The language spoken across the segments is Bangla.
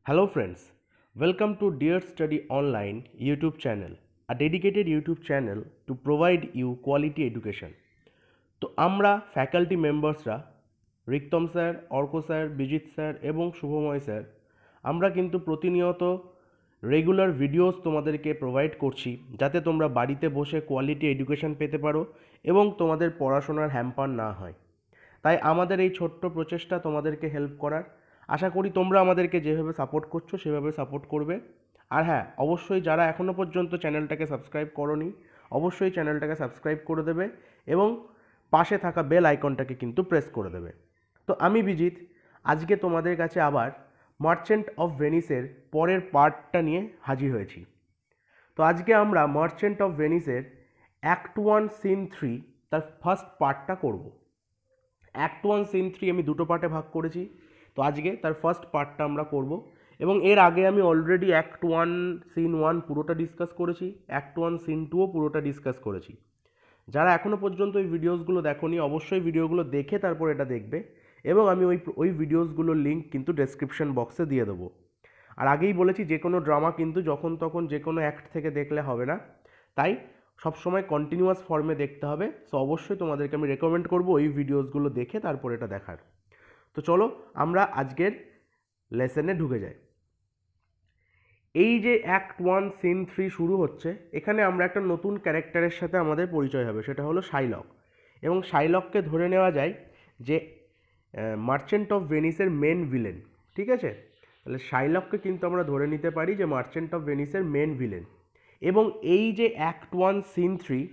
Hello friends, welcome to Dear Study Online YouTube channel, a dedicated YouTube channel to provide you quality education. তো আমরা ফ্যাকাল্টি মেম্বার্সরা Riktam sir, Arka sir, Bijit sir এবং শুভময় স্যার আমরা কিন্তু প্রতিনিয়ত রেগুলার ভিডিওস তোমাদেরকে প্রোভাইড করছি যাতে তোমরা বাড়িতে বসে কোয়ালিটি এডুকেশন পেতে পারো এবং তোমাদের পড়াশোনার হ্যাম্পার না হয়। তাই আমাদের এই ছোট্ট প্রচেষ্টা তোমাদেরকে হেল্প করার। আশা করি তোমরা আমাদেরকে যেভাবে সাপোর্ট করছো সেভাবে সাপোর্ট করবে। আর হ্যাঁ, অবশ্যই যারা এখনও পর্যন্ত চ্যানেলটাকে সাবস্ক্রাইব করোনি অবশ্যই চ্যানেলটাকে সাবস্ক্রাইব করে দেবে এবং পাশে থাকা বেল আইকনটাকে কিন্তু প্রেস করে দেবে। তো আমি বিজিৎ আজকে তোমাদের কাছে আবার মার্চেন্ট অফ ভেনিসের পরের পার্টটা নিয়ে হাজির হয়েছি। তো আজকে আমরা মার্চেন্ট অফ ভেনিসের অ্যাক্ট 1 সিন 3 তার ফার্স্ট পার্টটা করব। অ্যাক্ট 1 সিন 3 আমি দুটো পার্টে ভাগ করেছি। তো আজকে তার ফার্স্ট পার্টটা আমরা করব এবং এর আগে আমি অলরেডি অ্যাক্ট 1 সিন 1 পুরোটা ডিসকাস করেছি, অ্যাক্ট 1 সিন 2ও পুরোটা ডিসকাস করেছি। যারা এখনও পর্যন্ত ওই ভিডিওসগুলো দেখোনি অবশ্যই ভিডিওগুলো দেখে তারপর এটা দেখবে এবং আমি ওই ভিডিওসগুলোর লিঙ্ক কিন্তু ডেসক্রিপশন বক্সে দিয়ে দেবো। আর আগেই বলেছি যে কোনো ড্রামা কিন্তু যখন তখন যে কোনো অ্যাক্ট থেকে দেখলে হবে না, তাই সবসময় কন্টিনিউয়াস ফর্মে দেখতে হবে। সো অবশ্যই তোমাদেরকে আমি রেকমেন্ড করবো ওই ভিডিওসগুলো দেখে তারপর এটা দেখার। তো চলো আমরা আজকের লেসনে ঢুকে যাই। এই যে অ্যাক্ট 1 সিন 3 শুরু হচ্ছে, এখানে আমরা একটা নতুন ক্যারেক্টারের সাথে আমাদের পরিচয় হবে, সেটা হলো শাইলক। এবং শাইলককে ধরে নেওয়া যায় যে মার্চেন্ট অফ ভেনিসের মেন ভিলেন। ঠিক আছে, তাহলে শাইলককে কিন্তু আমরা ধরে নিতে পারি যে মার্চেন্ট অফ ভেনিসের মেন ভিলেন। এবং এই যে অ্যাক্ট 1 সিন 3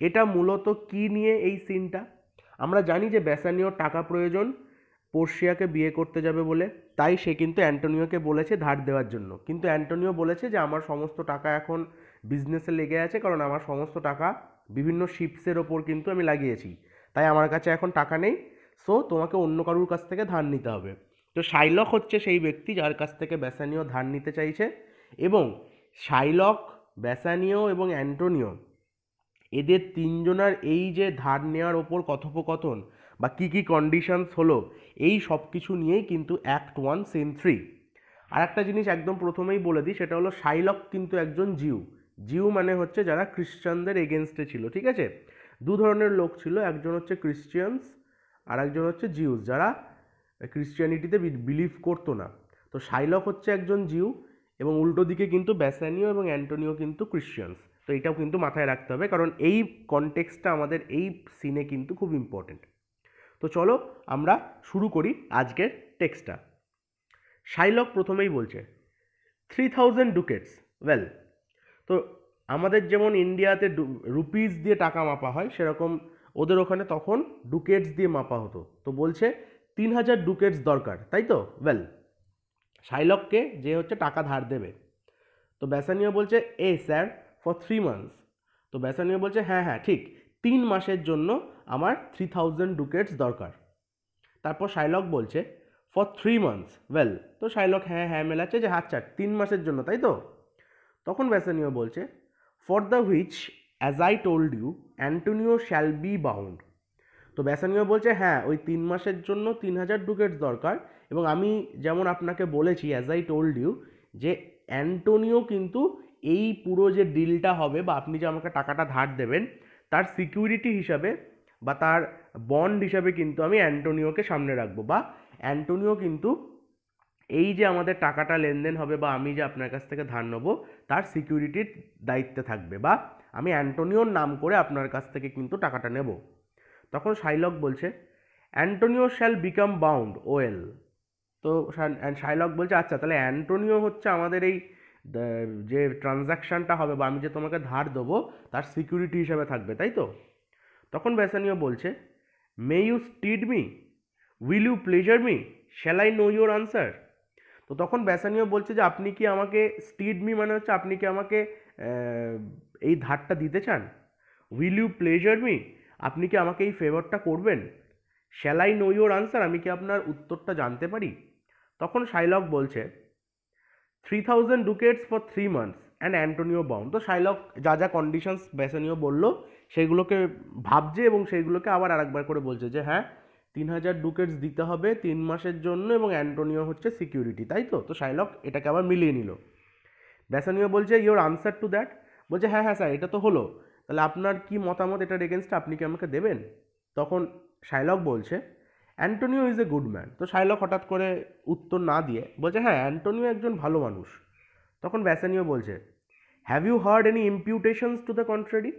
এটা মূলত কি নিয়ে এই সিনটা? আমরা জানি যে বেসানিওর টাকা প্রয়োজন পোর্শিয়াকে বিয়ে করতে যাবে বলে, তাই সে কিন্তু অ্যান্টোনিওকে বলেছে ধার দেওয়ার জন্য। কিন্তু অ্যান্টোনিও বলেছে যে আমার সমস্ত টাকা এখন বিজনেসে লেগে আছে, কারণ আমার সমস্ত টাকা বিভিন্ন শিপসের ওপর কিন্তু আমি লাগিয়েছি, তাই আমার কাছে এখন টাকা নেই। সো তোমাকে অন্য কারুর কাছ থেকে ধার নিতে হবে। তো শাইলক হচ্ছে সেই ব্যক্তি যার কাছ থেকে বেসানিও ধার নিতে চাইছে। এবং শাইলক, বেসানিও এবং অ্যান্টোনিও এদের তিনজনার এই যে ধার নেওয়ার ওপর কথোপকথন বা কী কী কন্ডিশনস হলো, এই সব কিছু নিয়েই কিন্তু অ্যাক্ট 1 সিন 3। আর একটা জিনিস একদম প্রথমেই বলে দিই, সেটা হলো শাইলক কিন্তু একজন জিউ মানে হচ্ছে যারা খ্রিস্টানদের এগেনস্টে ছিল। ঠিক আছে, দু ধরনের লোক ছিল, একজন হচ্ছে ক্রিশ্চিয়ানস আর একজন হচ্ছে জিউস, যারা ক্রিশ্চিয়ানিটিতে বিলিভ করতো না। তো শাইলক হচ্ছে একজন জিউ এবং উল্টো দিকে কিন্তু বেসানিও এবং অ্যান্টোনিও কিন্তু ক্রিশ্চিয়ানস। তো এটাও কিন্তু মাথায় রাখতে হবে, কারণ এই কনটেক্সটটা আমাদের এই সিনে কিন্তু খুব ইম্পর্টেন্ট। তো চলো আমরা শুরু করি আজকের টেক্সটটা। শাইলক প্রথমেই বলছে 3000 ডুকেটস। ওয়েল, তো আমাদের যেমন ইন্ডিয়াতে রুপিস দিয়ে টাকা মাপা হয়, সেরকম ওদের ওখানে তখন ডুকেটস দিয়ে মাপা হতো। তো বলছে 3000 ডুকেটস দরকার, তাই তো? ওয়েল, শাইলককে যে হচ্ছে টাকা ধার দেবে। তো বেসানিও বলছে স্যার ফর 3 মান্থস। তো বেসানিও বলছে হ্যাঁ হ্যাঁ ঠিক, 3 মাসের জন্য আমার 3000 ডুকেটস দরকার। তারপর শাইলক বলছে ফর 3 মান্থস। ওয়েল, তো শাইলক হ্যাঁ হ্যাঁ মেলাচ্ছে যে আচ্ছা 3 মাসের জন্য, তাই তো? তখন বেসানিও বলছে for the which as I told you Antonio shall be bound. তো বেসানিও বলছে হ্যাঁ, ওই 3 মাসের জন্য 3000 ডুকেটস দরকার এবং আমি যেমন আপনাকে বলেছি অ্যাজ আই টোল্ড ইউ যে অ্যান্টোনিও কিন্তু এই পুরো যে ডিলটা হবে বা আপনি যে আমাকে টাকাটা ধার দেবেন তার সিকিউরিটি হিসাবে বা তার বন্ড হিসাবে কিন্তু আমি অ্যান্টোনিওকে সামনে রাখবো, বা অ্যান্টোনিও কিন্তু এই যে আমাদের টাকাটা লেনদেন হবে বা আমি যে আপনার কাছ থেকে ধার নেবো তার সিকিউরিটির দায়িত্বে থাকবে, বা আমি অ্যান্টোনিওর নাম করে আপনার কাছ থেকে কিন্তু টাকাটা নেব। তখন শাইলক বলছে Antonio shall become bound well. তো শাইলক বলছে আচ্ছা, তাহলে অ্যান্টোনিও হচ্ছে আমাদের এই যে ট্রানজ্যাকশানটা হবে বা আমি যে তোমাকে ধার দেবো তার সিকিউরিটি হিসাবে থাকবে, তাই তো? তখন বেসানিও বলছে may you stead me, will you pleasure me, shall I know your answer. তো তখন বেসানিও বলছে যে আপনি কি আমাকে স্টিড মি মানে হচ্ছে আপনি কি আমাকে এই ধারটা দিতে চান, উইল ইউ প্লেজার মি আপনি কি আমাকে এই ফেভারটা করবেন, shall I know your answer আমি কি আপনার উত্তরটা জানতে পারি। তখন শাইলক বলছে 3000 ducats for 3 months and Antonio bound. তো শাইলক যা যা কন্ডিশনস বেসানিও বললো সেগুলোকে ভাবছে এবং সেইগুলোকে আবার আরেকবার করে বলছে যে হ্যাঁ 3,000 ডুকেটস দিতে হবে 3 মাসের জন্য এবং অ্যান্টোনিও হচ্ছে সিকিউরিটি, তাই তো? তো শাইলক এটাকে আবার মিলিয়ে নিল। ব্যাসানিও বলছে ইওর আনসার টু দ্যাট, বলছে হ্যাঁ হ্যাঁ স্যার এটা তো হলো, তাহলে আপনার কি মতামত এটার এগেনস্টে, আপনি কি আমাকে দেবেন? তখন শাইলক বলছে Antonio is a good man. তো শাইলক হঠাৎ করে উত্তর না দিয়ে বলছে হ্যাঁ অ্যান্টোনিও একজন ভালো মানুষ। তখন ব্যাসানিও বলছে have you heard any imputations to the contrary?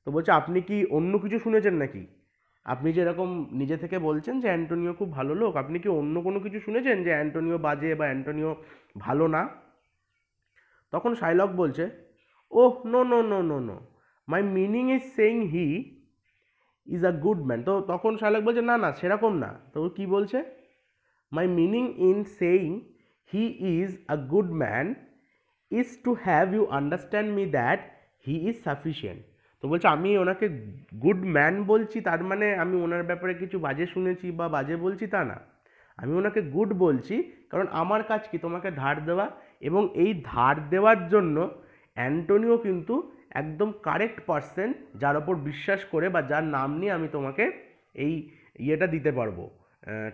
তো বলছে আপনি কি অন্য কিছু শুনেছেন নাকি? আপনি যেরকম নিজে থেকে বলছেন যে অ্যান্টোনিও খুব ভালো লোক, আপনি কি অন্য কোনো কিছু শুনেছেন যে অ্যান্টোনিও বাজে বা অ্যান্টোনিও ভালো না? তখন শাইলক বলছে oh no no no no no, my meaning is saying he is a good man. তো তখন শাইলক বলছে না না সেরকম না। তো ও কী বলছে, my meaning in saying he is a good man is to have you understand me that he is sufficient. তো বলছে আমি ওনাকে গুড ম্যান বলছি তার মানে আমি ওনার ব্যাপারে কিছু বাজে শুনেছি বা বাজে বলছি তা না। আমি ওনাকে গুড বলছি কারণ আমার কাজ কি তোমাকে ধার দেওয়া, এবং এই ধার দেওয়ার জন্য অ্যান্টোনিও কিন্তু একদম কারেক্ট পার্সন যার ওপর বিশ্বাস করে বা যার নাম নিয়ে আমি তোমাকে এই ইয়েটা দিতে পারবো,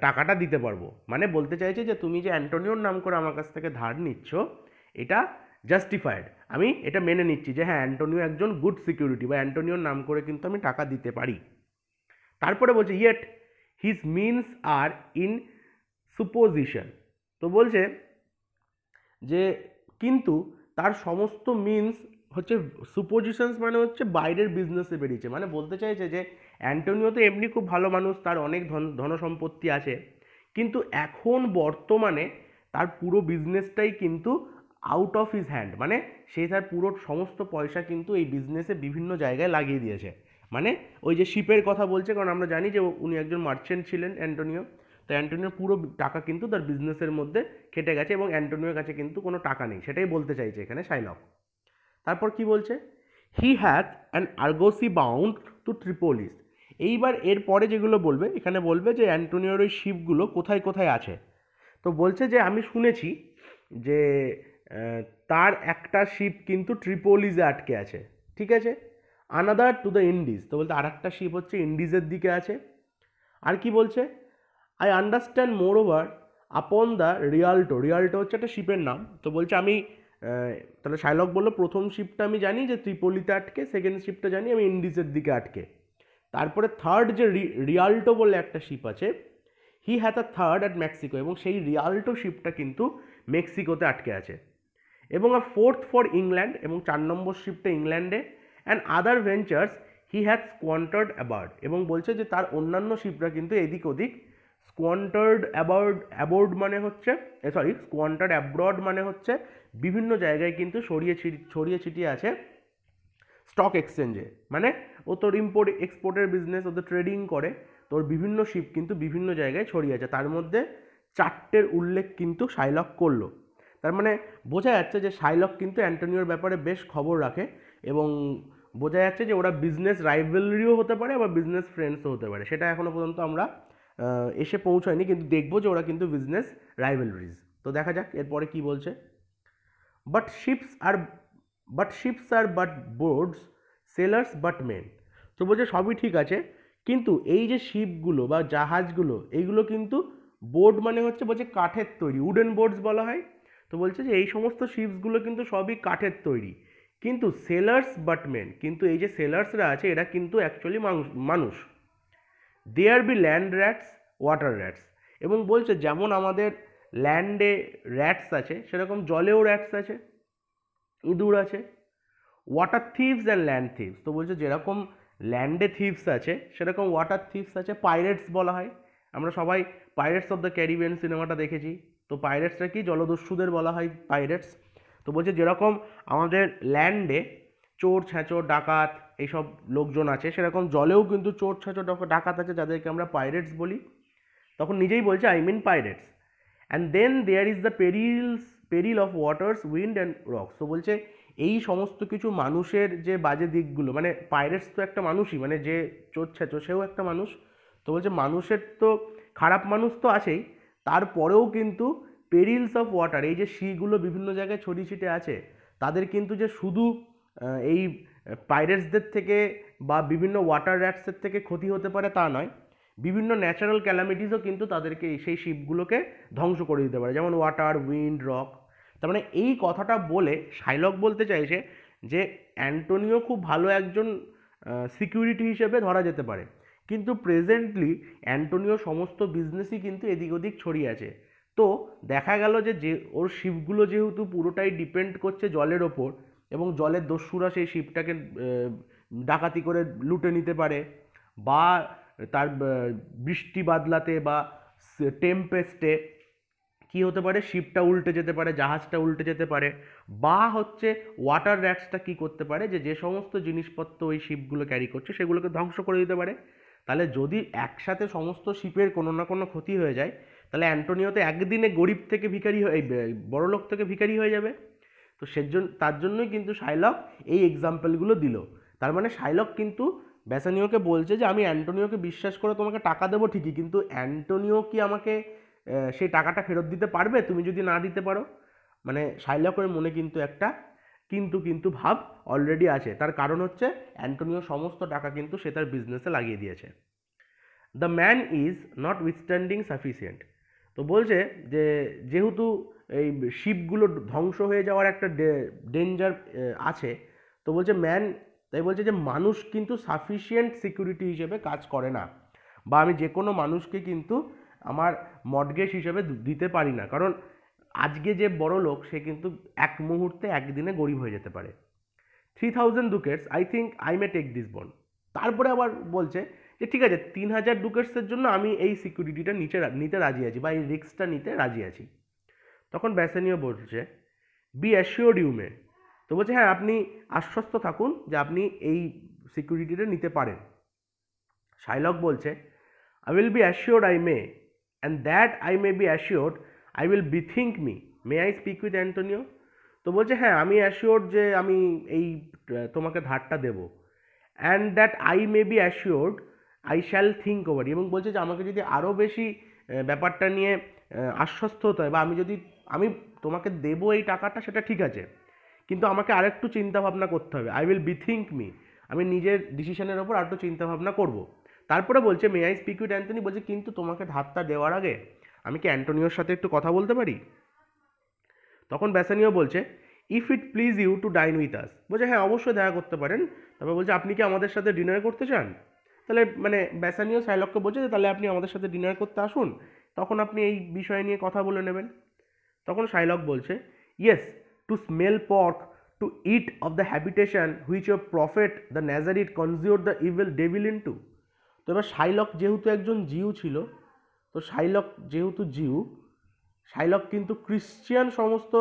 টাকাটা দিতে পারবো। মানে বলতে চাইছে যে তুমি যে অ্যান্টোনিওর নাম করে আমার কাছ থেকে ধার নিচ্ছ এটা জাস্টিফাইড, আমি এটা মেনে নিচ্ছি যে হ্যাঁ অ্যান্টোনিও একজন গুড সিকিউরিটি বা অ্যান্টোনিওর নাম করে কিন্তু আমি টাকা দিতে পারি। তারপরে বলছে yet his means are in supposition. তো বলছে যে কিন্তু তার সমস্ত মিনস হচ্ছে সুপোজিশনস, মানে হচ্ছে বাইরের বিজনেসে বেরিয়েছে। মানে বলতে চাইছে যে অ্যান্টোনিও তো এমনি খুব ভালো মানুষ, তার অনেক ধন সম্পত্তি আছে, কিন্তু এখন বর্তমানে তার পুরো বিজনেসটাই কিন্তু আউট অফ হিজ হ্যান্ড, মানে সে তার পুরো সমস্ত পয়সা কিন্তু এই বিজনেসে বিভিন্ন জায়গায় লাগিয়ে দিয়েছে। মানে ওই যে শিপের কথা বলছে, কারণ আমরা জানি যে উনি একজন মার্চেন্ট ছিলেন অ্যান্টোনিও, তো অ্যান্টোনিওর পুরো টাকা কিন্তু তার বিজনেসের মধ্যে কেটে গেছে এবং অ্যান্টোনিওর কাছে কিন্তু কোনো টাকা নেই, সেটাই বলতে চাইছে এখানে শাইলক। তারপর কি বলছে, হি হ্যাথ অ্যান আর্গোসি বাউন্ড টু ট্রিপোলিস। এইবার এর পরে যেগুলো বলবে এখানে বলবে যে অ্যান্টোনিওর ওই শিপগুলো কোথায় কোথায় আছে। তো বলছে যে আমি শুনেছি যে তার একটা শিপ কিন্তু ট্রিপোলিসে আটকে আছে, ঠিক আছে, আনাদার টু দ্য ইন্ডিজ। তো বলতে আর একটা শিপ হচ্ছে ইন্ডিজের দিকে আছে। আর কি বলছে, I understand moreover upon the Rialto. Rialto হচ্ছে একটা শিপের নাম। তো বলছে আমি তাহলে শাইলক বললো প্রথম শিপটা আমি জানি যে ত্রিপোলিতে আটকে, সেকেন্ড শিপটা জানি আমি ইন্ডিজের দিকে আটকে, তারপরে থার্ড যে রিয়াল্টো বলে একটা শিপ আছে, he hath a third at Mexico, এবং সেই রিয়াল্টো শিপটা কিন্তু মেক্সিকোতে আটকে আছে, এবং আর ফোর্থ ফর ইংল্যান্ড, এবং 4 নম্বর শিপটা ইংল্যান্ডে, and other ventures he has squandered abroad, এবং বলছে যে তার অন্যান্য শিপরা কিন্তু এদিক ওদিক স্কোয়ান্টার্ড অ্যাবোর্ড মানে হচ্ছে স্কোয়ান্টার্ড অ্যাব্রড মানে হচ্ছে বিভিন্ন জায়গায় কিন্তু ছড়িয়ে ছিটিয়ে আছে স্টক এক্সচেঞ্জে। মানে ও তোর ইম্পোর্ট এক্সপোর্টের বিজনেস, ওদের ট্রেডিং করে, তোর বিভিন্ন শিপ কিন্তু বিভিন্ন জায়গায় ছড়িয়ে আছে, তার মধ্যে 4টের উল্লেখ কিন্তু শাইলক করলো। তার মানে বোঝা যাচ্ছে যে শাইলক কিন্তু অ্যান্টোনিওর ব্যাপারে বেশ খবর রাখে, এবং বোঝা যাচ্ছে যে ওরা বিজনেস রাইভেলরিও হতে পারে আবার বিজনেস ফ্রেন্ডসও হতে পারে, সেটা এখনও পর্যন্ত আমরা এসে পৌঁছায়নি, কিন্তু দেখবো যে ওরা কিন্তু বিজনেস রাইভেলরিজ। তো দেখা যাক এরপরে কি বলছে। But ships are but boards, sailors but men. তো বলছে সবই ঠিক আছে, কিন্তু এই যে শিপগুলো বা জাহাজগুলো এইগুলো কিন্তু বোর্ড মানে হচ্ছে বলছে কাঠের তৈরি, উডেন বোর্ডস বলা হয়। তো বলছে যে এই সমস্ত শিপসগুলো কিন্তু সবই কাঠের তৈরি, কিন্তু সেলার্স বাট মেন, কিন্তু এই যে সেলার্সরা আছে এরা কিন্তু অ্যাকচুয়ালি মানুষ। There be land rats, water rats, এবং বলছে যেমন আমাদের ল্যান্ডে র্যাটস আছে সেরকম জলেও র্যাটস আছে, ইঁদুর আছে। Water thieves and land thieves, তো বলছে যেরকম ল্যান্ডে থিভস আছে সেরকম ওয়াটার থিভস আছে, পাইরেটস বলা হয়। আমরা সবাই পাইরেটস অফ দ্য ক্যারিবিয়ান সিনেমাটা দেখেছি, তো পাইরেটসটা কি জলদস্যুদের বলা হয় পাইরেটস। তো বলছে যেরকম আমাদের ল্যান্ডে চোর ছ্যাঁচোর ডাকাত এইসব লোকজন আছে, সেরকম জলেও কিন্তু চোর ছ্যাঁচোর ডাকাত আছে যাদেরকে আমরা পাইরেটস বলি। তখন নিজেই বলছে I mean pirates. And then there is the peril of waters, wind and rocks. তো বলছে এই সমস্ত কিছু মানুষের যে বাজে দিকগুলো, মানে পাইরেটস তো একটা মানুষই, মানে যে চোর ছ্যাঁচো সেও একটা মানুষ। তো বলছে মানুষের তো খারাপ মানুষ তো আছেই, তারপরেও কিন্তু পেরিলস অফ ওয়াটার, এই যে সিগুলো বিভিন্ন জায়গায় ছড়িয়ে ছিটে আছে, তাদের কিন্তু যে শুধু এই পাইরেটসদের থেকে বা বিভিন্ন ওয়াটার র্যাটসের থেকে ক্ষতি হতে পারে তা নয়, বিভিন্ন ন্যাচারাল ক্যালামিটিসও কিন্তু তাদেরকে সেই শিপগুলোকে ধ্বংস করে দিতে পারে, যেমন ওয়াটার, উইন্ড, রক। তার মানে এই কথাটা বলে শাইলক বলতে চাইছে যে অ্যান্টোনিও খুব ভালো একজন সিকিউরিটি হিসেবে ধরা যেতে পারে, কিন্তু প্রেজেন্টলি অ্যান্টোনিও সমস্ত বিজনেসই কিন্তু এদিক ওদিক ছড়িয়ে আছে। তো দেখা গেল যে ওর শিপগুলো যেহেতু পুরোটাই ডিপেন্ড করছে জলের ওপর, এবং জলের দস্যুরা সেই শিপটাকে ডাকাতি করে লুটে নিতে পারে, বা তার বৃষ্টি বাদলাতে বা টেম্পেস্টে কি হতে পারে, শিপটা উল্টে যেতে পারে, জাহাজটা উল্টে যেতে পারে, বা হচ্ছে ওয়াটার র্যাটসটা কি করতে পারে যে সমস্ত জিনিসপত্র ওই শিপগুলো ক্যারি করছে সেগুলোকে ধ্বংস করে দিতে পারে। তাহলে যদি একসাথে সমস্ত শিপের কোনো না কোনো ক্ষতি হয়ে যায়, তাহলে অ্যান্টোনিও তো একদিনে গরিব থেকে ভিখারি হয়ে বড়লোক থেকে ভিখারি হয়ে যাবে। তো তার জন্যই কিন্তু শাইলক এই এক্সাম্পলগুলো দিল। তার মানে শাইলক কিন্তু বেসানিওকে বলছে যে আমি অ্যান্টোনিওকে বিশ্বাস করে তোমাকে টাকা দেবো ঠিকই, কিন্তু অ্যান্টোনিও কি আমাকে সেই টাকাটা ফেরত দিতে পারবে তুমি যদি না দিতে পারো? মানে শাইলকের মনে কিন্তু একটা কিন্তু ভাব অলরেডি আছে। তার কারণ হচ্ছে অ্যান্টোনিও সমস্ত টাকা কিন্তু সে তার বিজনেসে লাগিয়ে দিয়েছে। The man is notwithstanding sufficient. তো বলছে যে যেহেতু এই শিপগুলো ধ্বংস হয়ে যাওয়ার একটা ডেঞ্জার আছে, তো বলছে তাই বলছে যে মানুষ কিন্তু সাফিসিয়েন্ট সিকিউরিটি হিসেবে কাজ করে না, বা আমি যে কোনো মানুষকে কিন্তু আমার মর্টগেজ হিসেবে দিতে পারি না, কারণ আজকে যে বড় লোক সে কিন্তু এক মুহূর্তে একদিনে গরিব হয়ে যেতে পারে। 3000 ducats, I think I may take this bond. তারপরে আবার বলছে যে ঠিক আছে 3000 ডুকেটসের জন্য আমি এই সিকিউরিটিটা নিতে রাজি আছি, বা এই রিস্কটা নিতে রাজি আছি। তখন বেসানিও বলছে বি অ্যাসিওর্ড ইউ মে। তো বলছে হ্যাঁ, আপনি আশ্বস্ত থাকুন যে আপনি এই সিকিউরিটিটা নিতে পারেন। শাইলক বলছে I will be assured I may, and that I may be assured I will bethink me, may I speak with Antonio. তো বলছে হ্যাঁ, আমি অ্যাসিওর্ড যে আমি এই তোমাকে ধারটা দেবো, and that I may be assured I shall think over, এবং বলছে যে আমাকে যদি আরও বেশি ব্যাপারটা নিয়ে আশ্বস্ত হতে হয়, বা আমি তোমাকে দেবো এই টাকাটা, সেটা ঠিক আছে, কিন্তু আমাকে আরেকটু চিন্তাভাবনা করতে হবে। আই উইল বিথিঙ্ক মি, আমি নিজের ডিসিশনের ওপর আরেকটু চিন্তাভাবনা করব। তারপরে বলছে may I speak with Antony, বলছে কিন্তু তোমাকে ধারটা দেওয়ার আগে আমি কি অ্যান্টোনিওর সাথে একটু কথা বলতে পারি? তখন বেসানিও বলছে if it please you to dine with us. বলছে হ্যাঁ, অবশ্যই দেখা করতে পারেন। তারপর বলছে আপনি কি আমাদের সাথে ডিনার করতে চান? তাহলে মানে বেসানিও শাইলককে বলছে যে তাহলে আপনি আমাদের সাথে ডিনার করতে আসুন, তখন আপনি এই বিষয় নিয়ে কথা বলে নেবেন। তখন শাইলক বলছে yes, to smell pork, to eat of the habitation which your prophet the Nazarite conjure the evil devil into. তো এবার শাইলক যেহেতু একজন জিউ ছিল, তো শাইলক কিন্তু ক্রিশ্চিয়ান সমস্ত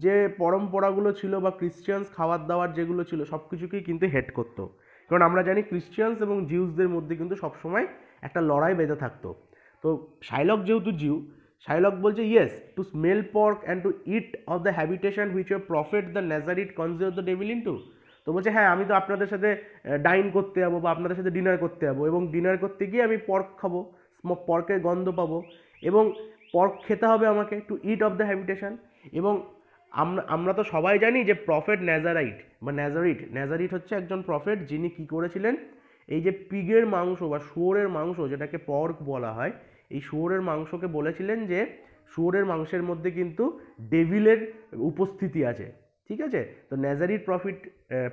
যে পরম্পরাগুলো ছিল বা ক্রিশ্চিয়ানস খাবার দাবার যেগুলো ছিল সব কিছুকেই কিন্তু হেড করতো, কারণ আমরা জানি ক্রিশ্চিয়ানস এবং জিউসদের মধ্যে কিন্তু সবসময় একটা লড়াই বেঁধে থাকতো। তো শাইলক যেহেতু জিউ, শাইলক বলছে yes, to smell pork and to eat of the habitation which your prophet the Nazarite conjure the devil into. তো বলছে হ্যাঁ, আমি তো আপনাদের সাথে ডাইন করতে যাবো বা আপনাদের সাথে ডিনার করতে যাবো, এবং ডিনার করতে গিয়ে আমি পর্ক খাবো, পর্কের গন্ধ পাবো, এবং পর্ক খেতে হবে আমাকে, to eat of the habitation. এবং আমরা তো সবাই জানি যে প্রফেট ন্যাজারিট হচ্ছে একজন প্রফেট, যিনি কি করেছিলেন, এই যে পিগের মাংস বা শুয়োরের মাংস যেটাকে পর্ক বলা হয়, এই শুয়োরের মাংসকে বলেছিলেন যে শুয়োরের মাংসের মধ্যে কিন্তু ডেভিলের উপস্থিতি আছে। ঠিক আছে, তো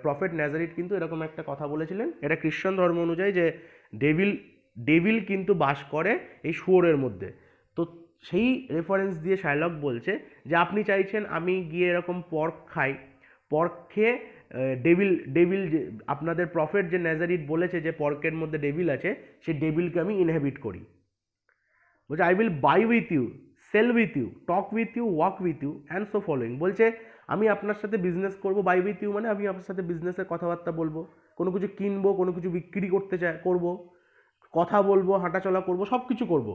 প্রফেট ন্যাজারিট কিন্তু এরকম একটা কথা বলেছিলেন। এটা খ্রিস্টান ধর্ম অনুযায়ী যে ডেভিল কিন্তু বাস করে এই শুয়োরের মধ্যে। তো সেই রেফারেন্স দিয়ে শাইলক বলছে যে আপনি চাইছেন আমি গিয়ে এরকম পর্ক খেয়ে ডেভিল যে আপনাদের প্রফেট যে ন্যাজারিট বলেছে যে পর্কের মধ্যে ডেভিল আছে, সেই ডেভিলকে আমি ইনহেবিট করি। বলছে I will buy with you, sell with you, talk with you, walk with you and so following. বলছে আমি আপনার সাথে বিজনেস করবো, বাই উইথ ইউ মানে আমি আপনার সাথে বিজনেসের কথাবার্তা বলবো, কোনো কিছু কিনবো, কোনো কিছু বিক্রি করবো, কথা বলবো, হাঁটাচলা করবো, সব কিছু করবো,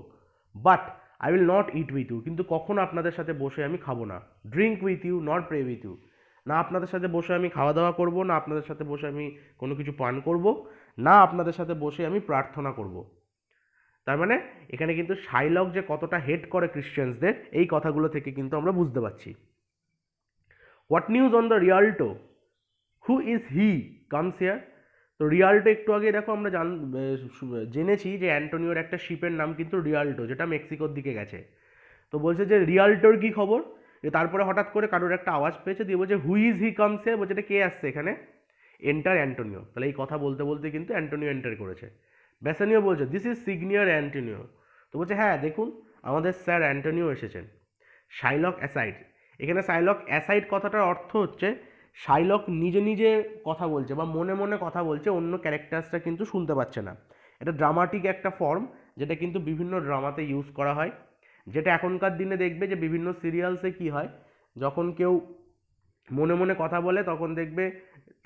but I will not eat with you, কিন্তু কখনো আপনাদের সাথে বসে আমি খাবো না। Drink with you, not pray with you, না আপনাদের সাথে বসে আমি খাওয়া দাওয়া করবো, না আপনাদের সাথে বসে আমি কোনো কিছু পান করবো, না আপনাদের সাথে বসে আমি প্রার্থনা করব। তার মানে এখানে কিন্তু শাইলক যে কতটা হেট করে ক্রিশ্চিয়ানসদের, এই কথাগুলো থেকে কিন্তু আমরা বুঝতে পারছি। What news on the Rialto, who is he comes here. তো রিয়াল্টো একটু আগে দেখো আমরা জেনেছি যে অ্যান্টোনিওর একটা শিপের নাম কিন্তু রিয়াল্টো, যেটা মেক্সিকোর দিকে গেছে। তো বলছে যে রিয়াল্টোর কি খবর, যে তারপরে হঠাৎ করে কারোর একটা আওয়াজ পেয়েছে, দিয়ে বলছে হুই ইজ হি কামস হিয়ার, বলছে এটা কে আসছে এখানে, এন্টার অ্যান্টোনিও। তাহলে এই কথা বলতে বলতে কিন্তু অ্যান্টোনিও এন্টার করেছে। বেসানিও বলছে দিস ইজ সিগনিয়র অ্যান্টোনিও। তো বলছে হ্যাঁ দেখুন আমাদের স্যার অ্যান্টোনিও এসেছেন। শাইলক অ্যাসাইড, এখানে শাইলক অ্যাসাইড কথাটার অর্থ হচ্ছে শাইলক নিজে নিজে কথা বলছে বা মনে মনে কথা বলছে, অন্য ক্যারেক্টার্সটা কিন্তু শুনতে পাচ্ছে না। এটা ড্রামাটিক একটা ফর্ম, যেটা কিন্তু বিভিন্ন ড্রামাতে ইউজ করা হয়, যেটা এখনকার দিনে দেখবে যে বিভিন্ন সিরিয়ালসে কি হয়, যখন কেউ মনে মনে কথা বলে তখন দেখবে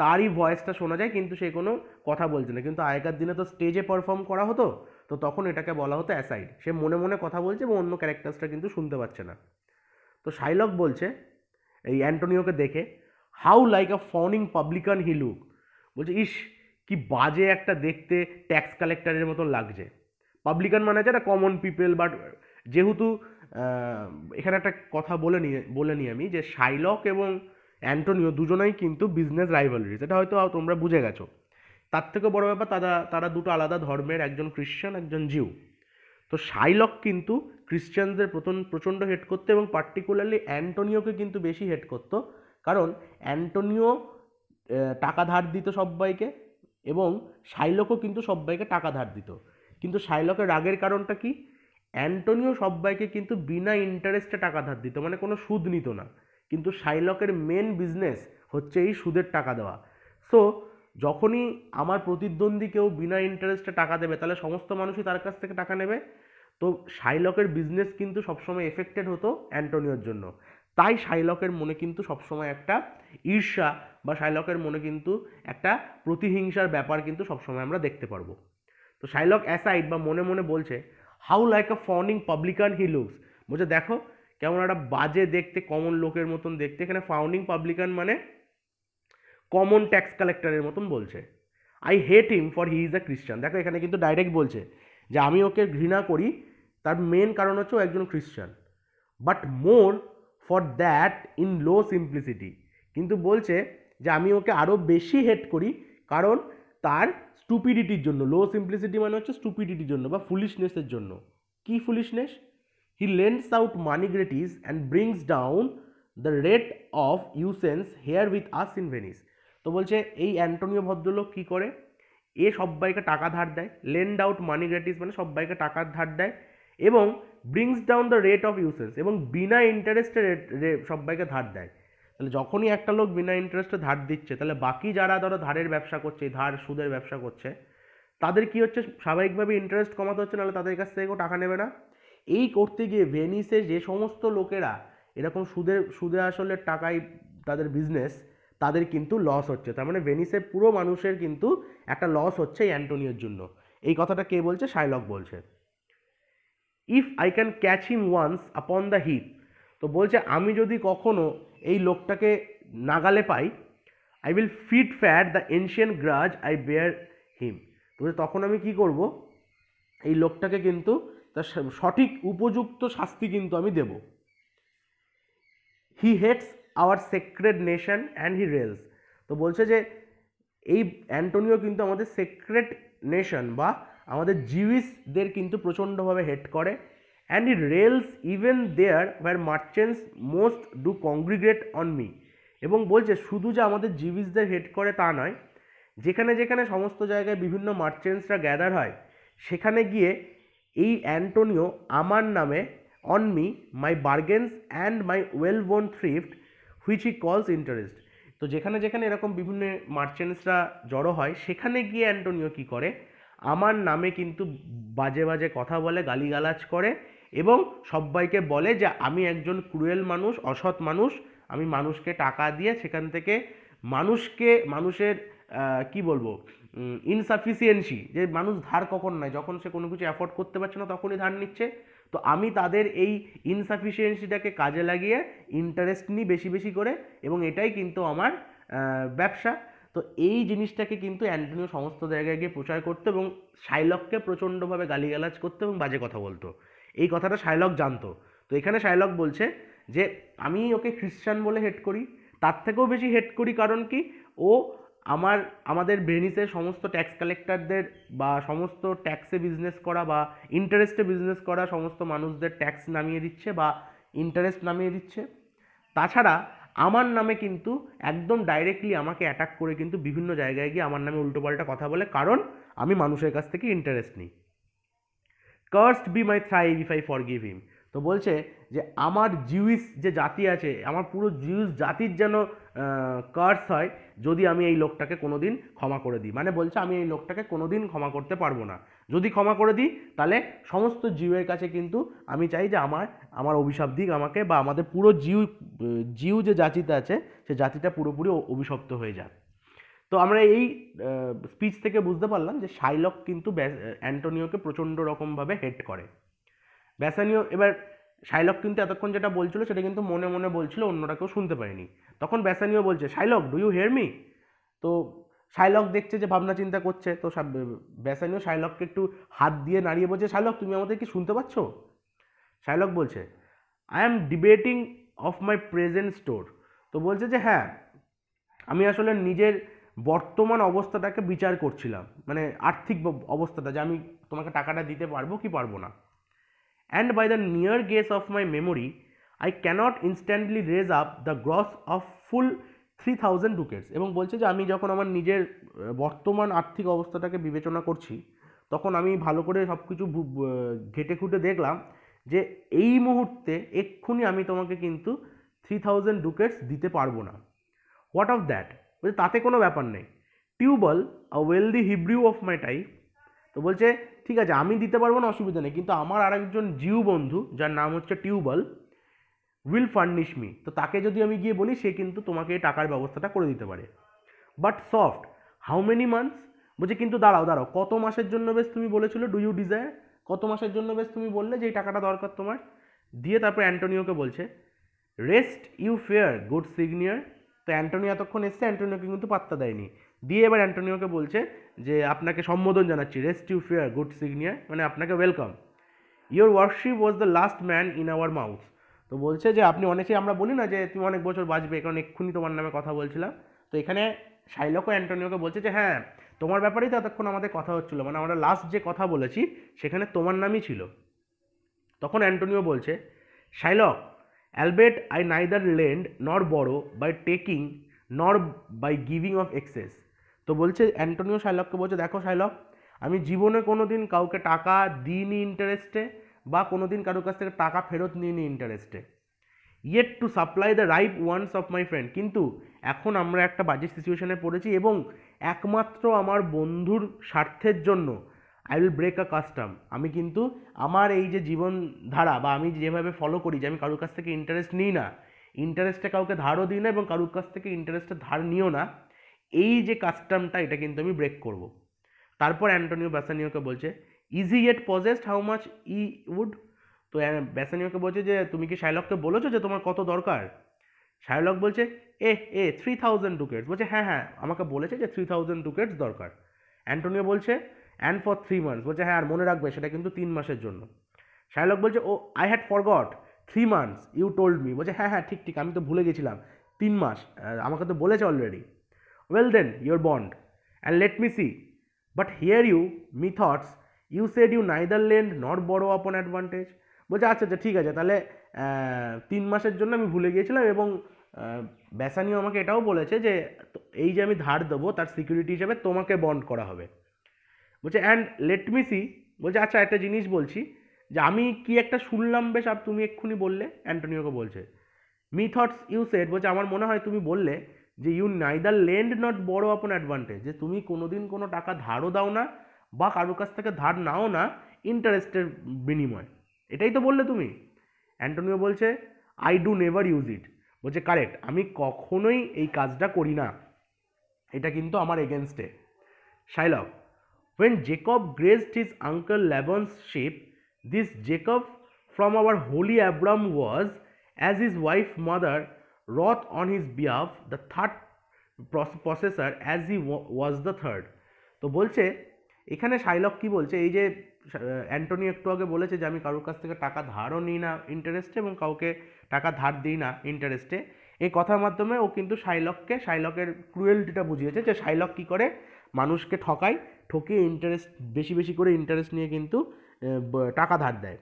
তারই ভয়েসটা শোনা যায় কিন্তু সে কোনো কথা বলছে না। কিন্তু আগেকার দিনে তো স্টেজে পারফর্ম করা হতো, তো তখন এটাকে বলা হতো অ্যাসাইড, সে মনে মনে কথা বলছে এবং অন্য ক্যারেক্টার্সটা কিন্তু শুনতে পাচ্ছে না। তো শাইলক বলছে এই অ্যান্টোনিওকে দেখে, how like a fawning publican he look, বলছে ইস কি বাজে একটা দেখতে ট্যাক্স কালেক্টরের মতন লাগছে। পাবলিকান মানে হচ্ছে একটা কমন পিপল, বাট যেহেতু এখানে একটা কথা বলে নিই আমি, যে শাইলক এবং অ্যান্টোনিও দুজনেই কিন্তু বিজনেস রাইভালরিজ, এটা হয়তো তোমরা বুঝে গেছো। তার থেকে বড় ব্যাপার তারা দুটো আলাদা ধর্মের, একজন খ্রিশ্চান একজন জিউ। তো শাইলক কিন্তু ক্রিশ্চিয়ানদের প্রচণ্ড হেট করতো এবং পার্টিকুলারলি অ্যান্টোনিওকে কিন্তু বেশি হেট করতো, কারণ অ্যান্টোনিও টাকা ধার দিত সব্বাইকে এবং শাইলকও কিন্তু সব্বাইকে টাকা ধার দিত। কিন্তু শাইলকের রাগের কারণটা কি, অ্যান্টোনিও সব্বাইকে কিন্তু বিনা ইন্টারেস্টে টাকা ধার দিত, মানে কোনো সুদ নিত না, কিন্তু শাইলকের মেন বিজনেস হচ্ছে এই সুদের টাকা দেওয়া। সো যখনই আমার প্রতিদ্বন্দ্বী কেউ বিনা ইন্টারেস্টে টাকা দেবে, তাহলে সমস্ত মানুষই তার কাছ থেকে টাকা নেবে। তো শাইলকের বিজনেস কিন্তু সবসময় এফেক্টেড হতো অ্যান্টোনিওর জন্য। তাই শাইলকের মনে কিন্তু সবসময় একটা ঈর্ষা বা শাইলকের মনে কিন্তু একটা প্রতিহিংসার ব্যাপার কিন্তু সবসময় আমরা দেখতে পারবো। তো শাইলক অ্যাসাইড বা মনে মনে বলছে, how like a fawning publican he looks, বলছে দেখো কেমন একটা বাজে দেখতে, কমন লোকের মতন দেখতে। এখানে ফাউন্ডিং পাবলিকান মানে কমন ট্যাক্স কালেক্টরের মতন বলছে। I hate him for he is আ খ্রিস্টান, দেখো এখানে কিন্তু ডাইরেক্ট বলছে যে আমি ওকে ঘৃণা করি, তার মেন কারণ হচ্ছে ও একজন খ্রিস্টান। But more for that in low simplicity, কিন্তু বলছে যে আমি ওকে আরও বেশি হেট করি কারণ তার স্টুপিডিটির জন্য। লো সিম্পলিসিটি মানে হচ্ছে স্টুপিডিটির জন্য বা ফুলিশনেসের জন্য। কি foolishness? He lends out money gratis and brings down the rate of usance here with us in Venice. তো বলছে এই অ্যান্টোনিও ভদ্রলোক কী করে, এ সব্বাইকে টাকা ধার দেয়, লেন্ড আউট মানি গ্রেটিস মানে সব্বাইকে টাকার ধার দেয়, এবং brings down the rate of usance এবং বিনা ইন্টারেস্টে সব্বাইকে ধার দেয়। তাহলে যখনই একটা লোক বিনা ইন্টারেস্টে ধার দিচ্ছে, তাহলে বাকি যারা ধরো ধারের ব্যবসা করছে, ধার সুদের ব্যবসা করছে, তাদের কি হচ্ছে, স্বাভাবিকভাবে ইন্টারেস্ট কমাতে হচ্ছে, নাহলে তাদের কাছ থেকে কেউ টাকা নেবে না। এই করতে গিয়ে ভেনিসে যে সমস্ত লোকেরা এরকম সুদে আসলে টাকায় তাদের বিজনেস, তাদের কিন্তু লস হচ্ছে। তার মানে ভেনিসের পুরো মানুষের কিন্তু একটা লস হচ্ছে এই অ্যান্টোনিওর জন্য। এই কথাটা কে বলছে? শাইলক বলছে। If I can catch him once upon the hip, তো বলছে আমি যদি কখনো এই লোকটাকে নাগালে পাই, I will feed fat the ancient grudge I bear him, তো তখন আমি কি করব, এই লোকটাকে কিন্তু তার সঠিক উপযুক্ত শাস্তি কিন্তু আমি দেব। He hates our sacred nation and he rails, তো বলছে যে এই অ্যান্টোনিও কিন্তু আমাদের সেক্রেড নেশন বা আমাদের জিউসদের কিন্তু প্রচণ্ডভাবে হেট করে। And he rails even there where merchants most do congregate on me, এবং বলছে শুধু যে আমাদের জিউসদের হেট করে তা নয়, যেখানে যেখানে সমস্ত জায়গায় বিভিন্ন মার্চেন্টসরা গ্যাদার হয়, সেখানে গিয়ে এই অ্যান্টোনিও আমার নামে on me my bargains and my well won thrift which he calls interest, তো যেখানে যেখানে এরকম বিভিন্ন মার্চেন্টসরা জড়ো হয়, সেখানে গিয়ে অ্যান্টোনিও কী করে, আমার নামে কিন্তু বাজে বাজে কথা বলে, গালিগালাজ করে এবং সব্বাইকে বলে যে আমি একজন ক্রুয়েল মানুষ, অসৎ মানুষ, আমি মানুষকে টাকা দিয়ে সেখান থেকে মানুষের কি বলবো, ইনসাফিসিয়েন্সি, যে মানুষ ধার কখন নেয়, যখন সে কোনো কিছু অ্যাফোর্ড করতে পারছে না তখনই ধার নিচ্ছে, তো আমি তাদের এই ইনসাফিসিয়েন্সিটাকে কাজে লাগিয়ে ইন্টারেস্ট নিই বেশি বেশি করে, এবং এটাই কিন্তু আমার ব্যবসা। তো এই জিনিসটাকে কিন্তু অ্যান্টোনিও সমস্ত জায়গায় গিয়ে প্রচার করতো এবং শাইলককে প্রচণ্ডভাবে গালিগালাজ করতো এবং বাজে কথা বলতো। এই কথাটা শাইলক জানতো। তো এখানে শাইলক বলছে যে আমি ওকে খ্রিস্টান বলে হেট করি, তার থেকেও বেশি হেট করি কারণ কি, ও আমাদের ভেনিসের সমস্ত ট্যাক্স কালেক্টরদের বা সমস্ত ট্যাক্সে বিজনেস করা বা ইন্টারেস্টে বিজনেস করা সমস্ত মানুষদের ট্যাক্স নামিয়ে দিচ্ছে বা ইন্টারেস্ট নামিয়ে দিচ্ছে। তাছাড়া আমার নামে কিন্তু একদম ডাইরেক্টলি আমাকে অ্যাটাক করে কিন্তু বিভিন্ন জায়গায় গিয়ে আমার নামে উল্টোপাল্টা কথা বলে, কারণ আমি মানুষের কাছ থেকে ইন্টারেস্ট নিই। Cursed B my thrive if I forgive হিম। তো বলছে যে আমার জিউইশ যে জাতি আছে, আমার পুরো জিউস জাতির যেন কার্স হয় যদি আমি এই লোকটাকে কোনোদিন ক্ষমা করে দিই। মানে বলছে আমি এই লোকটাকে কোনোদিন ক্ষমা করতে পারবো না, যদি ক্ষমা করে দিই তাহলে সমস্ত জিউয়ের কাছে কিন্তু আমি চাই যে আমার অভিশাপ দিক আমাকে, বা আমাদের পুরো জিউ যে জাতিটা আছে সে জাতিটা পুরোপুরি অভিশপ্ত হয়ে যাক। তো আমরা এই স্পিচ থেকে বুঝতে পারলাম যে শাইলক কিন্তু অ্যান্টোনিওকে প্রচণ্ড রকমভাবে হেট করে। ব্যাসানিও এবার শাইলক কিন্তু এতক্ষণ যেটা বলছিল সেটা কিন্তু মনে মনে বলছিল, অন্যরা কেউ শুনতে পায়নি। তখন ব্যাসানিও বলছে, Shylock do you hear me? তো শাইলক দেখছে যে ভাবনা চিন্তা করছে, তো ব্যাসানিও শাইলককে একটু হাত দিয়ে নাড়িয়ে বলছে, শাইলক তুমি আমাদের কি শুনতে পাচ্ছ? শাইলক বলছে, I am debating of my present store. তো বলছে যে হ্যাঁ, আমি আসলে নিজের বর্তমান অবস্থাটাকে বিচার করছিলাম, মানে আর্থিক অবস্থাটা, যে আমি তোমাকে টাকাটা দিতে পারবো কি পারবো না। And by the near guess of my memory I cannot instantly raise up the gross of full 3000 ducats. এবং বলছে যে আমি যখন আমার নিজের বর্তমান আর্থিক অবস্থাটাকে বিবেচনা করছি, তখন আমি ভালো করে সব কিছু ঘেটে খুঁটে দেখলাম যে এই মুহূর্তে এক্ষুনি আমি তোমাকে কিন্তু 3000 ডুকেটস দিতে পারবো না। What of that? বলছে তাতে কোনো ব্যাপার নেই। Tubal a wealthy Hebrew of my tribe. তো বলছে ঠিক আছে আমি দিতে পারবো না, অসুবিধা নেই, কিন্তু আমার আরেকজন জিউ বন্ধু যার নাম হচ্ছে টিউবল উইল ফার্নিশ মি। তো তাকে যদি আমি গিয়ে বলি সে কিন্তু তোমাকে এই টাকার ব্যবস্থাটা করে দিতে পারে। But soft how many months? বলছে কিন্তু দাঁড়াও দাঁড়াও, কত মাসের জন্য বেশ তুমি বলেছিল ডু ইউ ডিজায়ার? কত মাসের জন্য বেশ তুমি বললে যে এই টাকাটা দরকার তোমার? দিয়ে তারপর অ্যান্টোনিওকে বলছে রেস্ট ইউ ফেয়ার গুড সিগনিয়ার। তো অ্যান্টোনিও এতক্ষণ এসছে, অ্যান্টোনিওকে কিন্তু পাত্তা দেয়নি। দিয়ে এবার অ্যান্টোনিওকে বলছে যে আপনাকে সম্বোধন জানাচ্ছি, rest you fair good signior, মানে আপনাকে welcome. Your worship was the last man in our mouth. তো বলছে যে আপনি অনেকেই আমরা বলি না যে তুমি অনেক বছর বাঁচবে, কারণ এক্ষুনি তোমার নামে কথা বলছিলাম। তো এখানে শাইলক অ্যান্টোনিওকে বলছে যে হ্যাঁ তোমার ব্যাপারেই তো এতক্ষণ আমাদের কথা হচ্ছিল, মানে আমরা লাস্ট যে কথা বলেছি সেখানে তোমার নামই ছিল। তখন অ্যান্টোনিও বলছে, Shylock albeit I neither lend nor borrow by taking nor by giving of excess. তো বলছে অ্যান্টোনিও শাইলককে বলছে, দেখো শাইলক, আমি জীবনে কোনো দিন কাউকে টাকা দিইনি ইন্টারেস্টে, বা কোনো দিন কারোর কাছ থেকে টাকা ফেরত নিইনি ইন্টারেস্টে। Yet to supply the ripe wants of my friend. কিন্তু এখন আমরা একটা বাজে সিচুয়েশনে পড়েছি এবং একমাত্র আমার বন্ধুর স্বার্থের জন্য I will break a custom. আমি কিন্তু আমার এই যে জীবনধারা বা আমি যেভাবে ফলো করি, যে আমি কারোর কাছ থেকে ইন্টারেস্ট নিই না, ইন্টারেস্টে কাউকে ধারও দিই না এবং কারোর কাছ থেকে ইন্টারেস্টে ধার নিও না, এই যে কাস্টমটা এটা কিন্তু আমি ব্রেক করব। তারপর অ্যান্টোনিও ব্যাসানিওকে বলছে, is he yet possessed how much he would. তো ব্যাসানিওকে বলছে যে তুমি কি শাইলককে বলেছো যে তোমার কত দরকার? শাইলক বলছে 3000 ডুকেটস। বলছে হ্যাঁ হ্যাঁ আমাকে বলেছে যে 3000 ডুকেটস দরকার। অ্যান্টোনিও বলছে অ্যান্ড ফর 3 মান্থস। বলছে হ্যাঁ আর মনে রাখবে সেটা কিন্তু 3 মাসের জন্য। শাইলক বলছে ও I had forgot 3 months you told me. বলছে হ্যাঁ হ্যাঁ ঠিক ঠিক আমি তো ভুলে গেছিলাম, 3 মাস আমাকে তো বলেছে already. Well then your bond and let me see, but hear you methoughts you said you neither lend not borrow upon advantage. বলছে আচ্ছা আচ্ছা ঠিক আছে, তাহলে 3 মাসের জন্য আমি ভুলে গিয়েছিলাম, এবং ব্যাসানিও আমাকে এটাও বলেছে যে এই যে আমি ধার দেবো তার সিকিউরিটি হিসেবে তোমাকে বন্ড করা হবে। বলছে অ্যান্ড লেট মি সি। বলছে আচ্ছা একটা জিনিস বলছি, যে আমি কি একটা শুনলাম বেশ আর তুমি এক্ষুনি বললে, অ্যান্টোনিওকে বলছে মি থটস ইউ সেড। বলছে আমার মনে হয় তুমি বললে যে you neither lend not borrow upon advantage, যে তুমি কোনোদিন কোনো টাকা ধারও দাও না বা কারোর কাছ থেকে ধার নাও না ইন্টারেস্টের বিনিময়, এটাই তো বললে তুমি। অ্যান্টোনিও বলছে I do never use it. বলছে কারেক্ট, আমি কখনোই এই কাজটা করি না, এটা কিন্তু আমার এগেনস্টে। Shylock when Jacob grazed his uncle Laban's sheep, this Jacob from our holy Abram was, as his wife mother wrought on his behalf, the third possessor as he was the third. তো বলছে এখানে শাইলক কি বলছে, এই যে অ্যান্টোনি একটু আগে বলেছে যে আমি কারোর কাছ থেকে টাকা ধারও নিই না ইন্টারেস্টে এবং কাউকে টাকা ধার দিই না ইন্টারেস্টে, এই কথার মাধ্যমে ও কিন্তু শাইলকের ক্রুয়েলটিটা বুঝিয়েছে, যে শাইলক কী করে মানুষকে ঠকিয়ে ইন্টারেস্ট বেশি বেশি করে ইন্টারেস্ট নিয়ে কিন্তু টাকা ধার দেয়।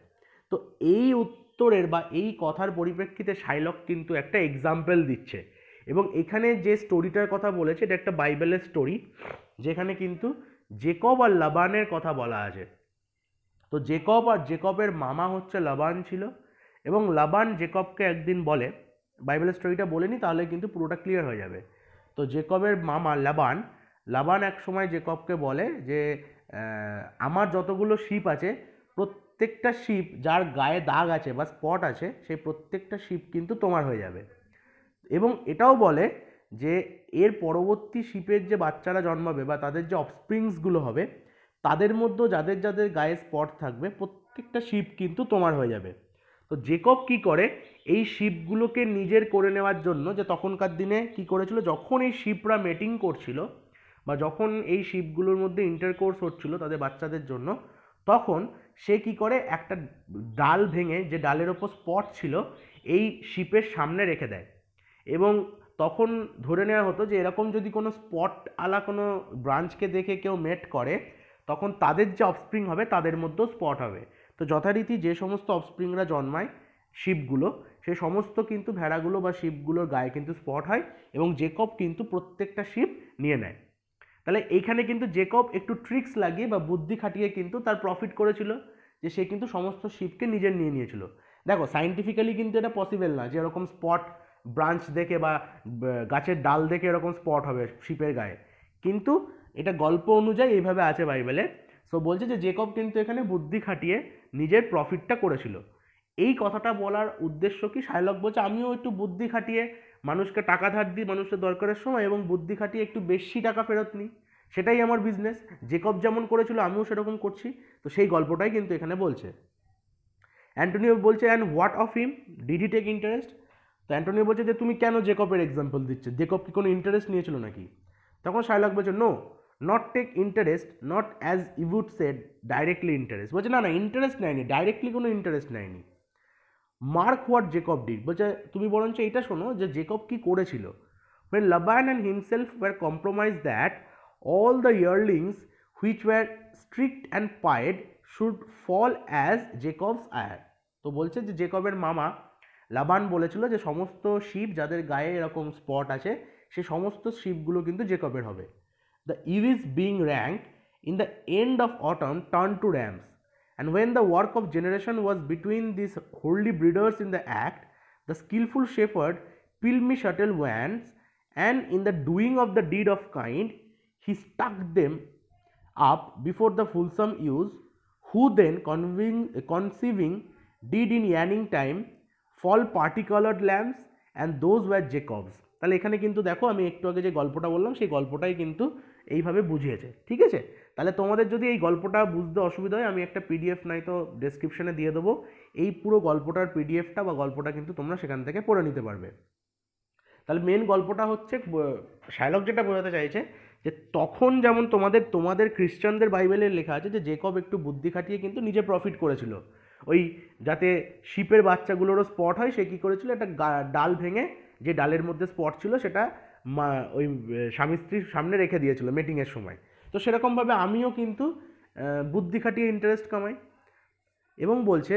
তো এই উত্তরের বা এই কথার পরিপ্রেক্ষিতে শাইলক কিন্তু একটা এক্সাম্পল দিচ্ছে, এবং এখানে যে স্টোরিটার কথা বলেছে এটা একটা বাইবেলের স্টোরি, যেখানে কিন্তু জেকব আর লাবানের কথা বলা আছে। তো জেকবের মামা হচ্ছে লাবান ছিল, এবং লাবান জেকবকে একদিন বলে, বাইবেলের স্টোরিটা বলেনি তাহলে কিন্তু পুরোটা ক্লিয়ার হয়ে যাবে। তো জেকবের মামা লাবান এক সময় জেকবকে বলে যে আমার যতগুলো শিপ আছে প্রত্যেকটা শিপ যার গায়ে দাগ আছে বা স্পট আছে সেই প্রত্যেকটা শিপ কিন্তু তোমার হয়ে যাবে, এবং এটাও বলে যে এর পরবর্তী শিপের যে বাচ্চারা জন্মাবে বা তাদের যে অফস্প্রিংসগুলো হবে তাদের মধ্যে যাদের যাদের গায়ে স্পট থাকবে প্রত্যেকটা শিপ কিন্তু তোমার হয়ে যাবে। তো জেকব কি করে এই শিপগুলোকে নিজের করে নেওয়ার জন্য, যে তখনকার দিনে কি করেছিল, যখন এই শিপরা মেটিং করছিল বা যখন এই শিপগুলোর মধ্যে ইন্টারকোর্স হচ্ছিল তাদের বাচ্চাদের জন্য, তখন সে কি করে একটা ডাল ভেঙে যে ডালের ওপর স্পট ছিল এই শিপের সামনে রেখে দেয়, এবং তখন ধরে নেওয়া হতো যে এরকম যদি কোনো স্পট আলা কোনো ব্রাঞ্চকে দেখে কেউ মেট করে তখন তাদের যে অফস্প্রিং হবে তাদের মধ্যেও স্পট হবে। তো যথারীতি যে সমস্ত অফস্প্রিংরা জন্মায় শিপগুলো, সে সমস্ত কিন্তু ভেড়াগুলো বা শিপগুলোর গায়ে কিন্তু স্পট হয়, এবং জেকব কিন্তু প্রত্যেকটা শিপ নিয়ে নেয়। তাহলে এইখানে কিন্তু জেকব একটু ট্রিক্স লাগিয়ে বা বুদ্ধি খাটিয়ে কিন্তু তার প্রফিট করেছিল, যে সে কিন্তু সমস্ত শিপকে নিজের নিয়ে নিয়েছিল। দেখো সাইন্টিফিক্যালি কিন্তু এটা পসিবল না যে এরকম স্পট ব্রাঞ্চ দেখে বা গাছের ডাল দেখে এরকম স্পট হবে শিপের গায়ে, কিন্তু এটা গল্প অনুযায়ী এইভাবে আছে বাইবেলে। সো বলছে যে জেকব কিন্তু এখানে বুদ্ধি খাটিয়ে নিজের প্রফিটটা করেছিল। এই কথাটা বলার উদ্দেশ্য কি, শাইলক বলছে আমিও একটু বুদ্ধি খাটিয়ে মানুষকে টাকা ধার দিই মানুষের দরকারের সময়, এবং বুদ্ধি খাটিয়ে একটু বেশি টাকা ফেরত নিই, সেটাই আমার বিজনেস। জেকব যেমন করেছিল আমিও সেরকম করছি। তো সেই গল্পটাই কিন্তু এখানে বলছে। অ্যান্টোনিও বলছে and what of him did he take interest. তো অ্যান্টোনিও বলছে যে তুমি কেন জেকবের এক্সাম্পল দিচ্ছে, জেকব কি কোনো ইন্টারেস্ট নিয়েছিল নাকি? তখন শাইলক বলছে no, not take interest, not as you'd said directly interest. বলছে না না, ইন্টারেস্ট নেয়নি, ডাইরেক্টলি কোনো ইন্টারেস্ট নেয়নি। মার্ক হোয়াট জেকব ডিড, বলছে তুমি বরঞ্চ এটা শোনো যে জেকব কি করেছিল। when Laban and himself were compromised that all the yearlings which were strict and pied should fall as Jacob's heir। তো বলছে যে জেকবের মামা লাবান বলেছিল যে সমস্ত শিপ যাদের গায়ে এরকম স্পট আছে সে সমস্ত শিপগুলো কিন্তু জেকবের হবে। The ewes being ranked in the end of autumn turned to rams, and when the work of generation was between these holy breeders in the act, the skillful shepherd pilmy shuttle wans, and in the doing of the deed of kind he stuck them up before the fulsome ewes, who then conceiving did in yearning time fall parti-colored lambs, and those were Jacob's। তাহলে এখানে কিন্তু দেখো আমি একটু আগে যে গল্পটা বললাম সেই গল্পটাই কিন্তু এইভাবে বুঝিয়েছে, ঠিক আছে? তাহলে তোমাদের যদি এই গল্পটা বুঝতে অসুবিধা হয় আমি একটা পিডিএফ নাই তো ডেসক্রিপশনে দিয়ে দেবো, এই পুরো গল্পটার পিডিএফটা বা গল্পটা কিন্তু তোমরা সেখান থেকে পড়ে নিতে পারবে। তাহলে মেন গল্পটা হচ্ছে শাইলক যেটা বোঝাতে চাইছে যে তখন যেমন তোমাদের খ্রিস্টানদের বাইবেলে লেখা আছে যে জেকব একটু বুদ্ধি খাটিয়ে কিন্তু নিজে প্রফিট করেছিল, ওই যাতে শিপের বাচ্চাগুলোরও স্পট হয় সে কী করেছিল একটা ডাল ভেঙে যে ডালের মধ্যে স্পট ছিল সেটা ওই স্বামী স্ত্রীর সামনে রেখে দিয়েছিল মিটিংয়ের সময়। তো সেরকমভাবে আমিও কিন্তু বুদ্ধি খাটিয়ে ইন্টারেস্ট কামাই, এবং বলছে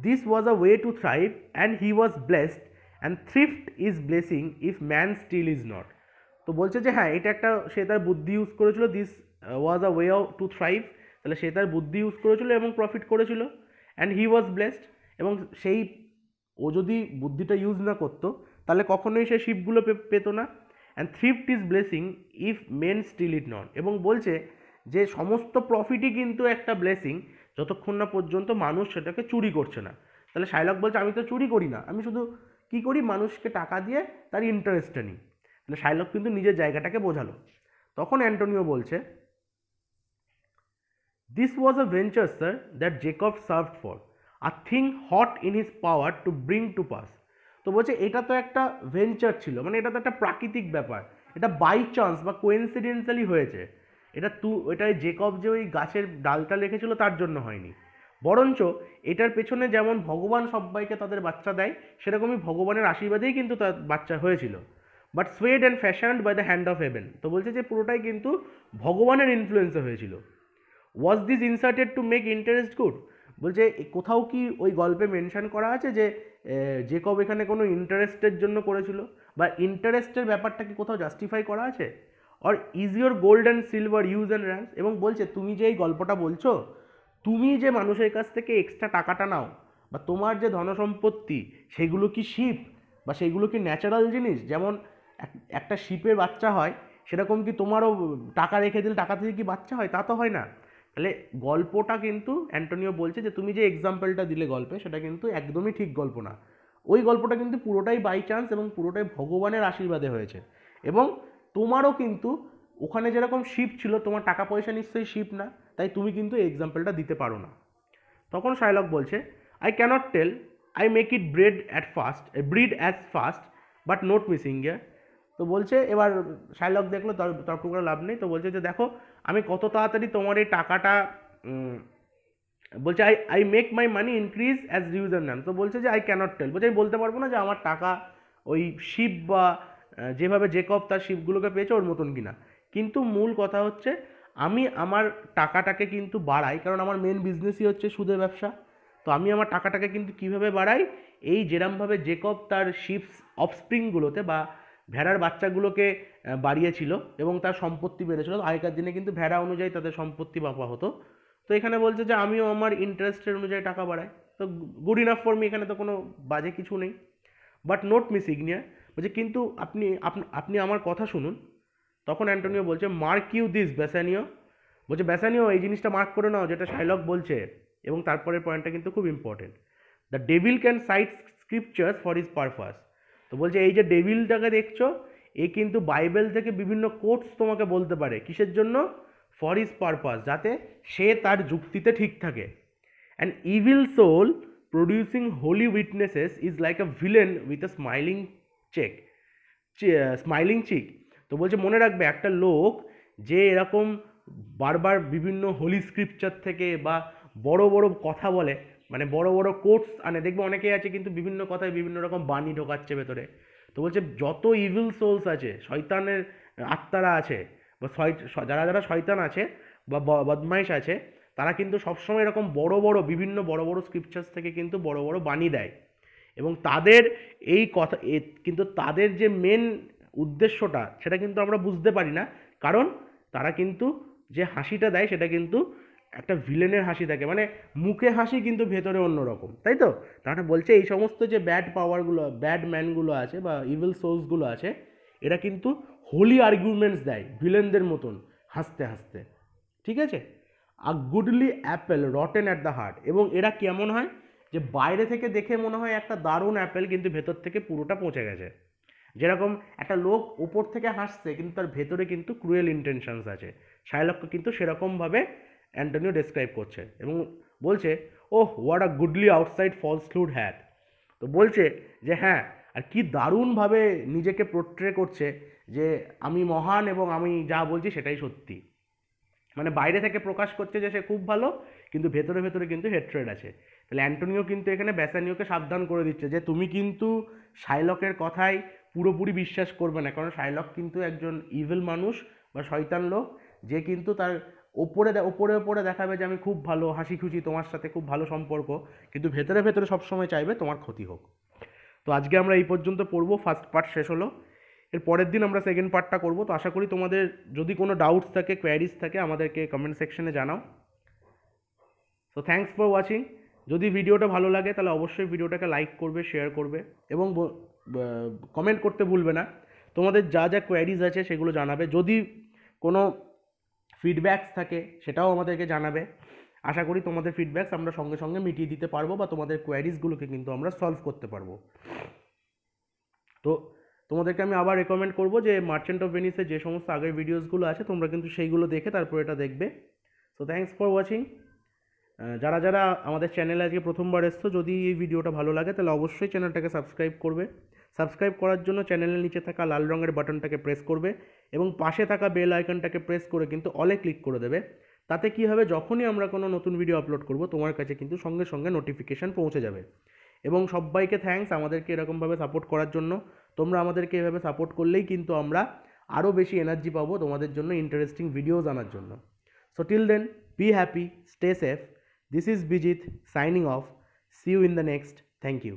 this was a way to thrive and he was blessed and thrift is blessing if man steal is not. তো বলছে যে হ্যাঁ এটা একটা সে তার বুদ্ধি ইউজ করেছিল, this was a way to thrive, তাহলে সে তার বুদ্ধি ইউজ করেছিল এবং প্রফিট করেছিল, অ্যান্ড হি ওয়াজ ব্লেসড, এবং সেই ও যদি বুদ্ধিটা ইউজ না করতো তাহলে কখনোই সে শিপগুলো পেতো না, and thrift is blessing if men steal it not, এবং বলছে যে সমস্ত প্রফিটই কিন্তু একটা ব্লেসিং যতক্ষণ না পর্যন্ত মানুষ সেটাকে চুরি করছে না। তাহলে শাইলক বলছে আমি তো চুরি করি না, আমি শুধু কী করি মানুষকে টাকা দিয়ে তার ইন্টারেস্টটা নিই। তাহলে শাইলক কিন্তু নিজের জায়গাটাকে বোঝালো। তখন অ্যান্টোনিও বলছে this was a venture sir that Jacob served for, a thing hot in his power to bring to pass. তো বলছে এটা তো একটা ভেঞ্চার ছিল, মানে এটা তো একটা প্রাকৃতিক ব্যাপার, এটা বাই চান্স বা কোইন্সিডেন্টালি হয়েছে, এটা জেকব যে ওই গাছের ডালটা রেখেছিল তার জন্য হয়নি, বরঞ্চ এটার পেছনে যেমন ভগবান সবাইকে তাদের বাচ্চা দেয়, সেরকমই ভগবানের আশীর্বাদেই কিন্তু তার বাচ্চা হয়েছিল। But swayed and fashioned by the hand of heaven. তো বলছে যে পুরোটাই কিন্তু ভগবানের ইনফ্লুয়েন্সে হয়েছিল। Was this inserted to make interest good? বলছে কোথাও কি ওই গল্পে মেনশন করা আছে যে জেকব এখানে কোনো ইন্টারেস্টের জন্য করেছিল, বা ইন্টারেস্টের ব্যাপারটা কি কোথাও জাস্টিফাই করা আছে? Or is your gold and silver ewes and rams? এবং বলছে তুমি যে এই গল্পটা বলছো, তুমি যে মানুষের কাছ থেকে এক্সট্রা টাকাটা নাও, বা তোমার যে ধনসম্পত্তি, সেগুলো কি শিপ, বা সেগুলো কি ন্যাচারাল জিনিস? যেমন একটা শিপের বাচ্চা হয়, সেরকম কি তোমারও টাকা রেখে দিলে টাকা থেকে কি বাচ্চা হয়? তা তো হয় না। তাহলে গল্পটা কিন্তু অ্যান্টোনিও বলছে যে তুমি যে এক্সাম্পলটা দিলে গল্পে, সেটা কিন্তু একদমই ঠিক গল্প না। ওই গল্পটা কিন্তু পুরোটাই বাই চান্স এবং পুরোটাই ভগবানের আশীর্বাদে হয়েছে। এবং তোমারও কিন্তু ওখানে যেরকম শিপ ছিল, তোমার টাকা পয়সা নিশ্চয়ই শিপ না, তাই তুমি কিন্তু এই এক্সাম্পলটা দিতে পারো না। তখন শাইলক বলছে, I can't tell, I make it breed as fast but note missing year. তো বলছে, এবার শাইলক দেখলো তর্ক করে লাভ নেই, তো বলছে যে দেখো আমি কত তাড়াতাড়ি তোমার এই টাকাটা বলছে I make my money increase as reuse and নাম। তো বলছে যে আই ক্যানট টেল, বলছে আমি বলতে পারবো না যে আমার টাকা ওই শিপ বা যেভাবে জেকব তার শিপগুলোকে পেয়েছে ওর মতন কিনা। কিন্তু মূল কথা হচ্ছে আমি আমার টাকাটাকে কিন্তু বাড়াই, কারণ আমার মেন বিজনেসই হচ্ছে সুদের ব্যবসা। তো আমি আমার টাকাটাকে কিন্তু কীভাবে বাড়াই, এই যেরমভাবে জেকব তার শিপস অফস্প্রিংগুলোতে বা ভেড়ার বাচ্চাগুলোকে বাড়িয়েছিল এবং তার সম্পত্তি বেড়েছিল। আগেকার দিনে কিন্তু ভেড়া অনুযায়ী তাদের সম্পত্তি মাপা হতো। তো এখানে বলছে যে আমিও আমার ইন্টারেস্টের অনুযায়ী টাকা বাড়াই, তো গুড ইনাফ ফর মি, এখানে তো কোনো বাজে কিছু নেই। বাট নোট মিস ইগনিয়া, বলছে কিন্তু আপনি আমার কথা শুনুন। তখন অ্যান্টোনিও বলছে, মার্ক ইউ দিস ব্যাসানিও। বলছে ব্যাসানিও এই জিনিসটা মার্ক করে নাও যেটা শাইলক বলছে। এবং তারপরের পয়েন্টটা কিন্তু খুব important, the devil can cite scriptures for his purpose. তো বলছে এই যে ডেভিলটাকে দেখছো, এ কিন্তু বাইবেল থেকে বিভিন্ন কোটস তোমাকে বলতে পারে, কিসের জন্য? ফর হিজ পারপাস, যাতে সে তার যুক্তিতে ঠিক থাকে। An evil soul producing holy witnesses is like a villain with a smiling cheek. তো বলছে মনে রাখবে, একটা লোক যে এরকম বারবার বিভিন্ন হোলি স্ক্রিপচার থেকে বা বড় বড় কথা বলে, মানে বড় বড় কোটস আনে, দেখবে অনেকেই আছে কিন্তু বিভিন্ন কথায় বিভিন্ন রকম বাণী ঢোকাচ্ছে ভেতরে। তো বলছে যত ইভিল সোলস আছে, শয়তানের আত্মারা আছে, বা যারা যারা শয়তান আছে বা বদমাইশ আছে, তারা কিন্তু সবসময় এরকম বিভিন্ন বড় বড় স্ক্রিপচার্স থেকে কিন্তু বড় বড় বাণী দেয়। এবং তাদের এই কথা কিন্তু তাদের যে মেন উদ্দেশ্যটা, সেটা কিন্তু আমরা বুঝতে পারি না, কারণ তারা কিন্তু যে হাসিটা দেয় সেটা কিন্তু একটা ভিলেনের হাসি থাকে, মানে মুখে হাসি কিন্তু ভেতরে অন্যরকম, তাই তো? তারা বলছে এই সমস্ত যে ব্যাড পাওয়ারগুলো, ব্যাড ম্যানগুলো আছে বা ইভিল সোর্সগুলো আছে, এরা কিন্তু হোলি আর্গুমেন্টস দেয় ভিলেনদের মতন হাসতে হাসতে, ঠিক আছে? A goodly apple rotten at the heart. এবং এরা কেমন হয়, যে বাইরে থেকে দেখে মনে হয় একটা দারুণ অ্যাপেল, কিন্তু ভেতর থেকে পুরোটা পচে গেছে। যেরকম একটা লোক ওপর থেকে হাসছে কিন্তু তার ভেতরে কিন্তু ক্রুয়েল ইন্টেনশনস আছে, শাইলককে কিন্তু সেরকমভাবে অ্যান্টোনিও ডেসক্রাইব করছে এবং বলছে, oh what a goodly outside falsehood hath. তো বলছে যে হ্যাঁ, আর কি দারুণভাবে নিজেকে পোর্ট্রে করছে যে আমি মহান এবং আমি যা বলছি সেটাই সত্যি। মানে বাইরে থেকে প্রকাশ করছে যে সে খুব ভালো, কিন্তু ভেতরে ভেতরে কিন্তু হেট্রেড আছে। তাহলে অ্যান্টোনিও কিন্তু এখানে ব্যাসানিওকে সাবধান করে দিচ্ছে যে তুমি কিন্তু শাইলকের কথায় পুরোপুরি বিশ্বাস করবে না, কারণ শাইলক কিন্তু একজন ইভিল মানুষ বা শয়তান লোক, যে কিন্তু তার ওপরে ওপরে ওপরে দেখাবে যে আমি খুব ভালো, হাসি খুশি, তোমার সাথে খুব ভালো সম্পর্ক, কিন্তু ভেতরে ভেতরে সবসময় চাইবে তোমার ক্ষতি হোক। তো আজকে আমরা এই পর্যন্ত পড়বো, ফার্স্ট পার্ট শেষ হলো। এর পরের দিন আমরা সেকেন্ড পার্টটা করব। তো আশা করি তোমাদের যদি কোনো ডাউটস থাকে, কোয়ারিজ থাকে, আমাদেরকে কমেন্ট সেকশনে জানাও। So thanks for watching. যদি ভিডিওটা ভালো লাগে তাহলে অবশ্যই ভিডিওটাকে লাইক করবে, শেয়ার করবে এবং কমেন্ট করতে ভুলবে না। তোমাদের যা যা কোয়ারিজ আছে সেগুলো জানাবে, যদি কোনো ফিডব্যাকস থাকে সেটাও আমাদেরকে জানাবে। আশা করি তোমাদের ফিডব্যাকস আমরা সঙ্গে সঙ্গে মিটিয়ে দিতে পারবো বা তোমাদের কোয়ারিজগুলোকে কিন্তু আমরা সলভ করতে পারবো। তো তোমাদেরকে আমি আবার রেকমেন্ড করবো যে মার্চেন্ট অফ ভেনিসে যে সমস্ত আগের ভিডিওসগুলো আছে তোমরা কিন্তু সেইগুলো দেখে তারপর এটা দেখবে। So thanks for watching. যারা যারা আমাদের চ্যানেলে আজকে প্রথমবার এসছো, যদি এই ভিডিওটা ভালো লাগে তাহলে অবশ্যই চ্যানেলটাকে সাবস্ক্রাইব করবে। সাবস্ক্রাইব করার জন্য চ্যানেলের নিচে থাকা লাল রঙের বাটনটাকে প্রেস করবে এবং পাশে থাকা বেল আইকনটাকে প্রেস করে কিন্তু অলে ক্লিক করে দেবে, তাতে কী হবে, যখনই আমরা কোনো নতুন ভিডিও আপলোড করব তোমার কাছে কিন্তু সঙ্গে সঙ্গে নোটিফিকেশান পৌঁছে যাবে। এবং সবাইকে থ্যাঙ্কস আমাদেরকে এরকমভাবে সাপোর্ট করার জন্য। তোমরা আমাদেরকে এভাবে সাপোর্ট করলেই কিন্তু আমরা আরও বেশি এনার্জি পাবো তোমাদের জন্য ইন্টারেস্টিং ভিডিওস আনার জন্য। So till then, be happy, stay safe. This is Bijit signing off. See you in the next. Thank you.